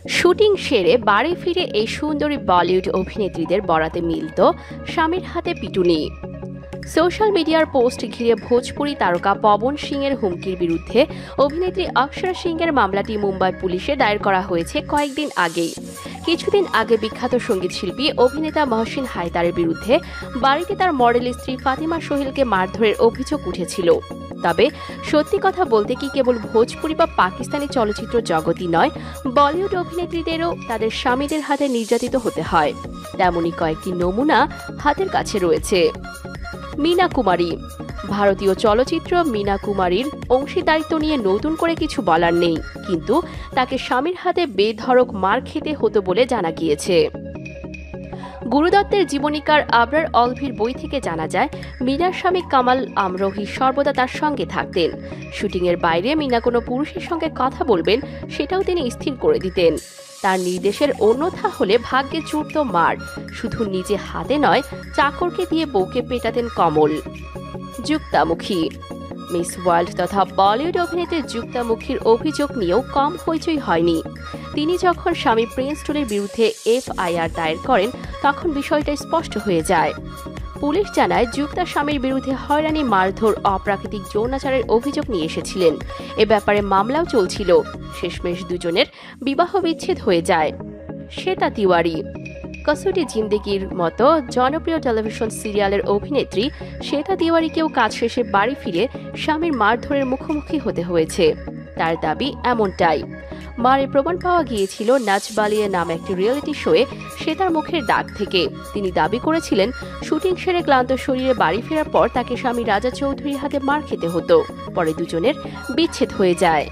Shooting সেরে বাড়ি ফিরে এই সুন্দরী বলিউড অভিনেত্রীদের বরাতে মিলত স্বামীর হাতে পিটুনি। সোশ্যাল মিডিয়ার পোস্ট ঘিরে ভোজপুরি তারকা পবন সিংয়ের হুমকির বিরুদ্ধে অভিনেত্রী অক্ষরা সিংয়ের মামলাটি মুম্বাই পুলিশে দায়ের করা হয়েছে কয়েকদিন আগেই। কিছুদিন আগে বিখ্যাত সঙ্গীত শিল্পী অভিনেতা মহসিন হায়দারের বিরুদ্ধে বাড়িতে তার মডেল স্ত্রী ফাতিমা সোহেলকে মারধরের অভিযোগ উঠেছিল। তবে সত্যি কথা বলতে কি কেবল ভোজপুরি বা পাকিস্তানি চলচ্চিত্র জগতই নয়, বলিউড অভিনেত্রীদেরও তাদের স্বামীদের হাতে নির্যাতিত হতে হয়। তেমনই কয়েকটি নমুনা হাতের কাছে রয়েছে। মীনা কুমারী। ভারতীয় চলচ্চিত্র মীনা কুমারীর অংশীদারিত্ব নিয়ে নতুন করে কিছু বলার নেই, কিন্তু তাকে স্বামীর হাতে বেধড়ক মার খেতে হতো বলে জানা গিয়েছে। গুরুদত্তের জীবনীকার আবরার অলভির বই থেকে জানা যায়, মীনার স্বামী কামাল আমরোহী সর্বদা তার সঙ্গে থাকতেন। শুটিংয়ের বাইরে মীনা কোনো পুরুষের সঙ্গে কথা বলবেন সেটাও তিনি স্থির করে দিতেন। তার নির্দেশের অন্যথা হলে ভাগ্যে জুটত মার, শুধু নিজে হাতে নয়, চাকরকে দিয়ে বউকে পেটাতেন কমল। যুক্তামুখী। মিস ওয়ার্ল্ড তথা বলিউড অভিনেত্রী যুক্তামুখীর অভিযোগ নিয়েও কম হইচই হয়নি। তিনি যখন স্বামী প্রিন্স টুলির বিরুদ্ধে এফআইআর দায়ের করেন, তখন বিষয়টা স্পষ্ট হয়ে যায়। পুলিশ জানায়, যুক্তা স্বামীর বিরুদ্ধে হয়রানি, মারধর, অপ্রাকৃতিক যৌনাচারের অভিযোগ নিয়ে এসেছিলেন। এ ব্যাপারে মামলাও চলছিল। শেষমেশ দুজনের বিবাহ বিচ্ছেদ হয়ে যায়। শ্বেতা তিওয়ারি। কসুটি জিন্দেগির মতো জনপ্রিয় টেলিভিশন সিরিয়ালের অভিনেত্রী শ্বেতা তিওয়ারিকেও কাজ শেষে বাড়ি ফিরে স্বামীর মারধরের মুখোমুখি হতে হয়েছে। তার দাবি এমনটাই। মারের প্রমাণ পাওয়া গিয়েছিল নাচ বালিয়ে নাম একটি রিয়েলিটি শোয়ে শ্বেতার মুখের দাগ থেকে। তিনি দাবি করেছিলেন, শুটিং সেরে ক্লান্ত শরীরে বাড়ি ফেরার পর তাকে স্বামী রাজা চৌধুরীর হাতে মার খেতে হতো। পরে দুজনের বিচ্ছেদ হয়ে যায়।